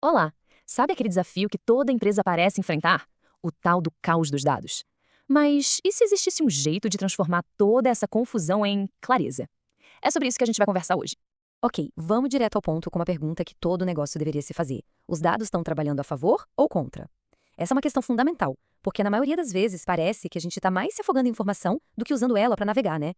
Olá! Sabe aquele desafio que toda empresa parece enfrentar? O tal do caos dos dados. Mas e se existisse um jeito de transformar toda essa confusão em clareza? É sobre isso que a gente vai conversar hoje. Ok, vamos direto ao ponto com uma pergunta que todo negócio deveria se fazer. Os dados estão trabalhando a favor ou contra? Essa é uma questão fundamental, porque na maioria das vezes parece que a gente está mais se afogando em informação do que usando ela para navegar, né?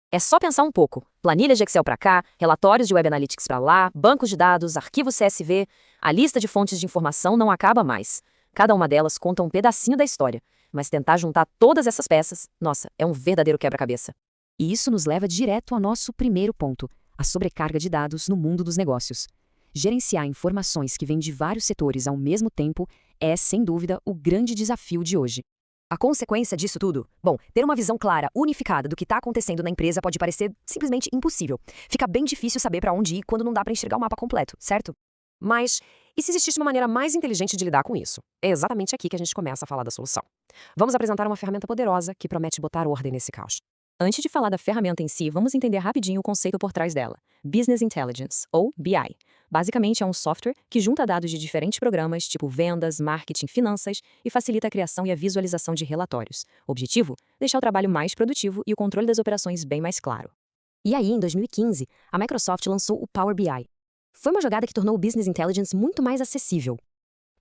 É só pensar um pouco. Planilhas de Excel para cá, relatórios de Web Analytics para lá, bancos de dados, arquivos CSV, a lista de fontes de informação não acaba mais. Cada uma delas conta um pedacinho da história, mas tentar juntar todas essas peças, nossa, é um verdadeiro quebra-cabeça. E isso nos leva direto ao nosso primeiro ponto, a sobrecarga de dados no mundo dos negócios. Gerenciar informações que vêm de vários setores ao mesmo tempo é, sem dúvida, o grande desafio de hoje. A consequência disso tudo? Bom, ter uma visão clara, unificada do que está acontecendo na empresa pode parecer simplesmente impossível. Fica bem difícil saber para onde ir quando não dá para enxergar o mapa completo, certo? Mas e se existisse uma maneira mais inteligente de lidar com isso? É exatamente aqui que a gente começa a falar da solução. Vamos apresentar uma ferramenta poderosa que promete botar ordem nesse caos. Antes de falar da ferramenta em si, vamos entender rapidinho o conceito por trás dela. Business Intelligence, ou BI. Basicamente é um software que junta dados de diferentes programas, tipo vendas, marketing, finanças, e facilita a criação e a visualização de relatórios. Objetivo? Deixar o trabalho mais produtivo e o controle das operações bem mais claro. E aí, em 2015, a Microsoft lançou o Power BI. Foi uma jogada que tornou o Business Intelligence muito mais acessível.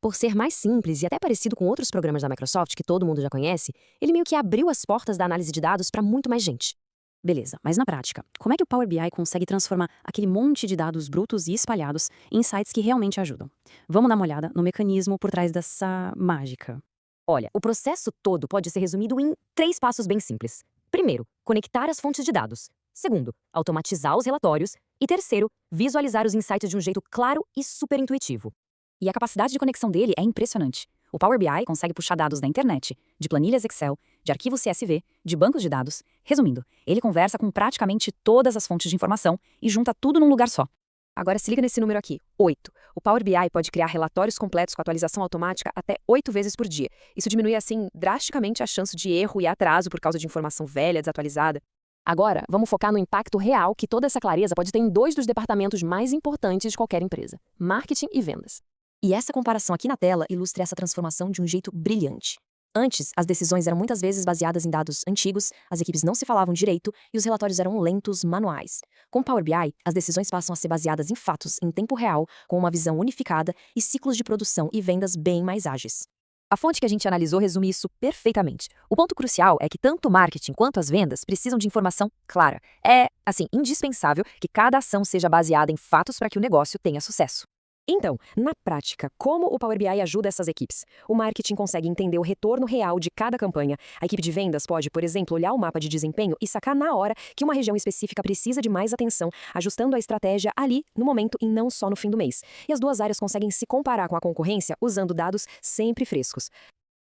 Por ser mais simples e até parecido com outros programas da Microsoft que todo mundo já conhece, ele meio que abriu as portas da análise de dados para muito mais gente. Beleza, mas na prática, como é que o Power BI consegue transformar aquele monte de dados brutos e espalhados em insights que realmente ajudam? Vamos dar uma olhada no mecanismo por trás dessa mágica. Olha, o processo todo pode ser resumido em 3 passos bem simples. Primeiro, conectar as fontes de dados. Segundo, automatizar os relatórios. E terceiro, visualizar os insights de um jeito claro e super intuitivo. E a capacidade de conexão dele é impressionante. O Power BI consegue puxar dados da internet, de planilhas Excel, de arquivos CSV, de bancos de dados. Resumindo, ele conversa com praticamente todas as fontes de informação e junta tudo num lugar só. Agora se liga nesse número aqui, 8. O Power BI pode criar relatórios completos com atualização automática até 8 vezes por dia. Isso diminui, assim, drasticamente a chance de erro e atraso por causa de informação velha, desatualizada. Agora, vamos focar no impacto real que toda essa clareza pode ter em dois dos departamentos mais importantes de qualquer empresa: marketing e vendas. E essa comparação aqui na tela ilustra essa transformação de um jeito brilhante. Antes, as decisões eram muitas vezes baseadas em dados antigos, as equipes não se falavam direito e os relatórios eram lentos, manuais. Com Power BI, as decisões passam a ser baseadas em fatos, em tempo real, com uma visão unificada e ciclos de produção e vendas bem mais ágeis. A fonte que a gente analisou resume isso perfeitamente. O ponto crucial é que tanto o marketing quanto as vendas precisam de informação clara. É, assim, indispensável que cada ação seja baseada em fatos para que o negócio tenha sucesso. Então, na prática, como o Power BI ajuda essas equipes? O marketing consegue entender o retorno real de cada campanha. A equipe de vendas pode, por exemplo, olhar o mapa de desempenho e sacar na hora que uma região específica precisa de mais atenção, ajustando a estratégia ali, no momento e não só no fim do mês. E as duas áreas conseguem se comparar com a concorrência usando dados sempre frescos.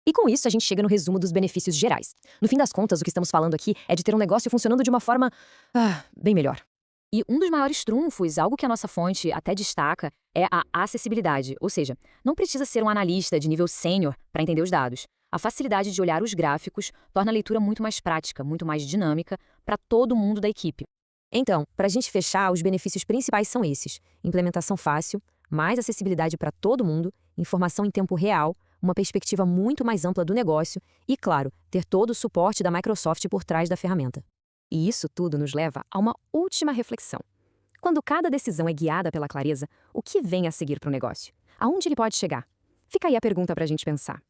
E com isso, a gente chega no resumo dos benefícios gerais. No fim das contas, o que estamos falando aqui é de ter um negócio funcionando de uma forma, bem melhor. E um dos maiores trunfos, algo que a nossa fonte até destaca, é a acessibilidade, ou seja, não precisa ser um analista de nível sênior para entender os dados. A facilidade de olhar os gráficos torna a leitura muito mais prática, muito mais dinâmica para todo mundo da equipe. Então, para a gente fechar, os benefícios principais são esses: implementação fácil, mais acessibilidade para todo mundo, informação em tempo real, uma perspectiva muito mais ampla do negócio e, claro, ter todo o suporte da Microsoft por trás da ferramenta. E isso tudo nos leva a uma última reflexão. Quando cada decisão é guiada pela clareza, o que vem a seguir para o negócio? Aonde ele pode chegar? Fica aí a pergunta para a gente pensar.